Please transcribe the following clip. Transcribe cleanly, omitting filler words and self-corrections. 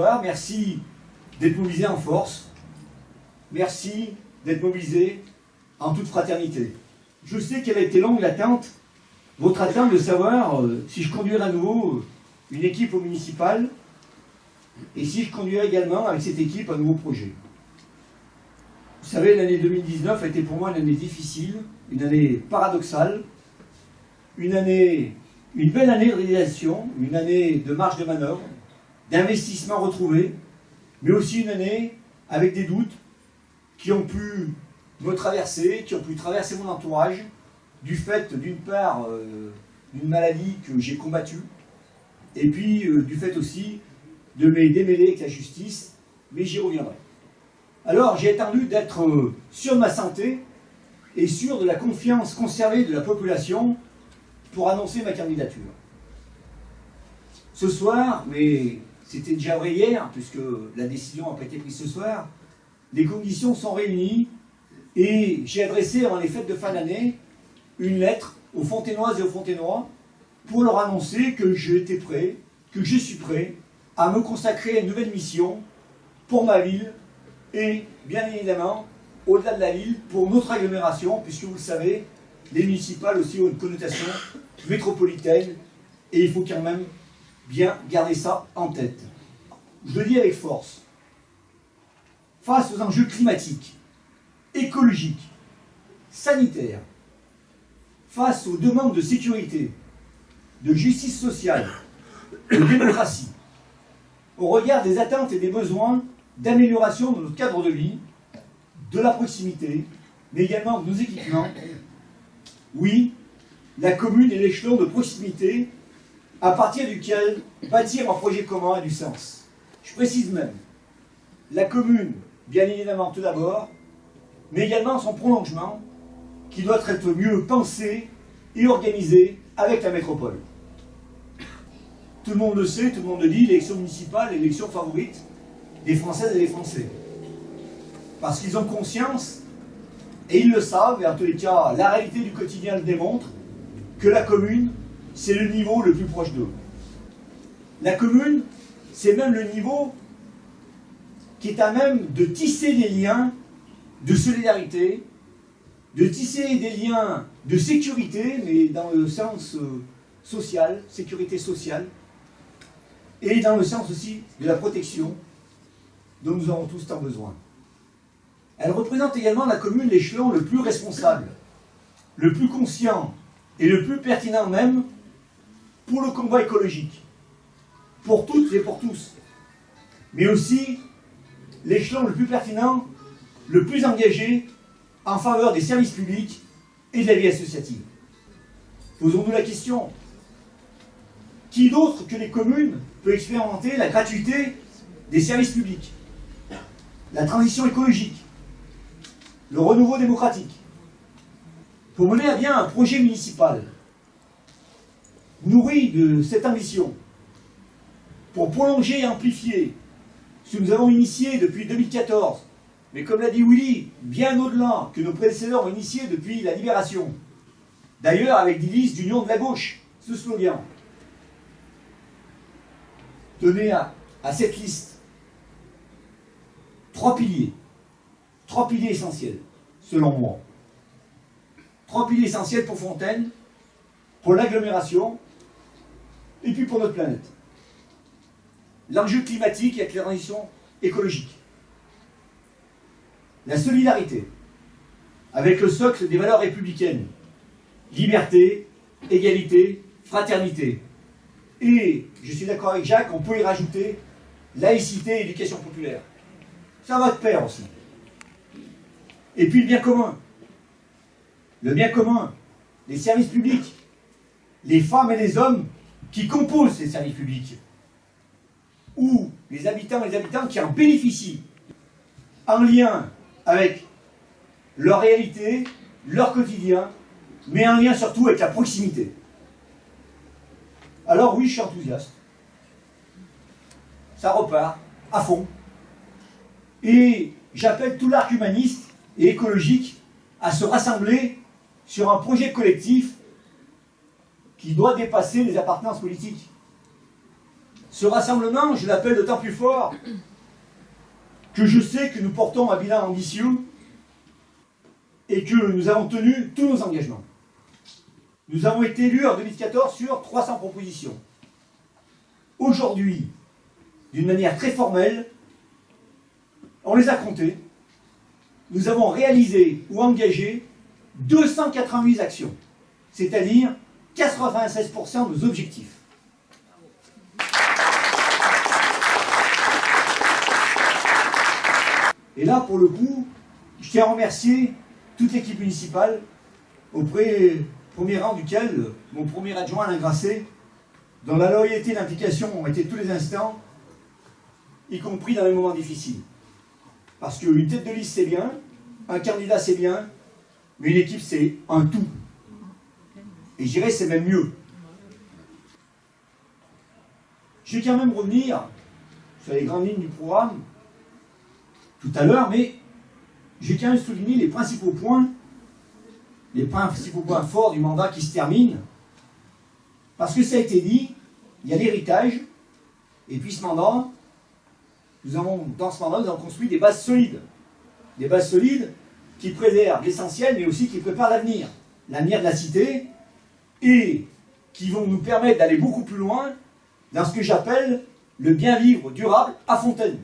soir. Merci d'être mobilisés en force. Merci d'être mobilisés en toute fraternité. Je sais qu'elle a été longue l'attente, votre attente de savoir si je conduirai à nouveau une équipe au municipal et si je conduirai également avec cette équipe un nouveau projet. Vous savez, l'année 2019 a été pour moi une année difficile, une année paradoxale, une belle année de réalisation, une année de marge de manœuvre, d'investissement retrouvé, mais aussi une année avec des doutes qui ont pu me traverser, qui ont pu traverser mon entourage, du fait d'une part d'une maladie que j'ai combattue, et puis du fait aussi de mes démêlés avec la justice, mais j'y reviendrai. Alors j'ai attendu d'être sûr de ma santé et sûr de la confiance conservée de la population pour annoncer ma candidature. Ce soir, mais c'était déjà vrai hier, puisque la décision n'a pas été prise ce soir, les conditions sont réunies et j'ai adressé avant les fêtes de fin d'année une lettre aux Fontainoises et aux Fontainois pour leur annoncer que j'étais prêt, que je suis prêt à me consacrer à une nouvelle mission pour ma ville et, bien évidemment, au-delà de la ville, pour notre agglomération, puisque vous le savez, les municipales aussi ont une connotation métropolitaine et il faut quand même bien garder ça en tête. Je le dis avec force. Face aux enjeux climatiques, écologiques, sanitaires, face aux demandes de sécurité, de justice sociale, de démocratie, au regard des attentes et des besoins d'amélioration de notre cadre de vie, de la proximité, mais également de nos équipements, oui, la commune est l'échelon de proximité à partir duquel bâtir un projet commun a du sens. Je précise même, la commune, bien évidemment tout d'abord, mais également son prolongement, qui doit être mieux pensé et organisé avec la métropole. Tout le monde le sait, tout le monde le dit, l'élection municipale est l'élection favorite des Françaises et des Français. Parce qu'ils ont conscience, et ils le savent, et en tous les cas, la réalité du quotidien le démontre, que la commune, c'est le niveau le plus proche d'eux. La commune, c'est même le niveau qui est à même de tisser des liens de solidarité, de tisser des liens de sécurité, mais dans le sens social, sécurité sociale, et dans le sens aussi de la protection dont nous avons tous tant besoin. Elle représente également la commune l'échelon le plus responsable, le plus conscient et le plus pertinent même pour le combat écologique, pour toutes et pour tous, mais aussi l'échelon le plus pertinent, le plus engagé en faveur des services publics et de la vie associative. Posons-nous la question, qui d'autre que les communes peut expérimenter la gratuité des services publics, la transition écologique, le renouveau démocratique, pour mener à bien un projet municipal nourri de cette ambition, pour prolonger et amplifier ce que nous avons initié depuis 2014, mais comme l'a dit Willy, bien au-delà que nos prédécesseurs ont initié depuis la Libération. D'ailleurs, avec devise d'union de la gauche, ce slogan. Tenez à cette liste trois piliers essentiels, selon moi. Trois piliers essentiels pour Fontaine, pour l'agglomération, et puis pour notre planète. L'enjeu climatique et la transition écologique. La solidarité, avec le socle des valeurs républicaines. Liberté, égalité, fraternité. Et, je suis d'accord avec Jacques, on peut y rajouter laïcité et éducation populaire. Ça va de pair aussi. Et puis le bien commun. Le bien commun, les services publics, les femmes et les hommes qui composent ces services publics, ou les habitants et les habitantes qui en bénéficient, en lien avec leur réalité, leur quotidien, mais en lien surtout avec la proximité. Alors oui, je suis enthousiaste. Ça repart, à fond. Et j'appelle tout l'arc humaniste et écologique à se rassembler sur un projet collectif qui doit dépasser les appartenances politiques. Ce rassemblement, je l'appelle d'autant plus fort que je sais que nous portons un bilan ambitieux et que nous avons tenu tous nos engagements. Nous avons été élus en 2014 sur 300 propositions. Aujourd'hui, d'une manière très formelle, on les a comptées. Nous avons réalisé ou engagé 288 actions, c'est-à-dire 96% de nos objectifs. Et là, pour le coup, je tiens à remercier toute l'équipe municipale, premier rang duquel mon premier adjoint Alain Grasset, dont la loyauté et l'implication ont été tous les instants, y compris dans les moments difficiles. Parce qu'une tête de liste c'est bien, un candidat c'est bien, mais une équipe c'est un tout. Et je dirais c'est même mieux. Je vais quand même revenir sur les grandes lignes du programme tout à l'heure, mais j'ai quand même souligné les principaux points forts du mandat qui se termine. Parce que ça a été dit, il y a l'héritage, et puis ce mandat, dans ce mandat, nous avons construit des bases solides. Des bases solides qui préservent l'essentiel, mais aussi qui préparent l'avenir. L'avenir de la cité, et qui vont nous permettre d'aller beaucoup plus loin dans ce que j'appelle le bien vivre durable à Fontaine.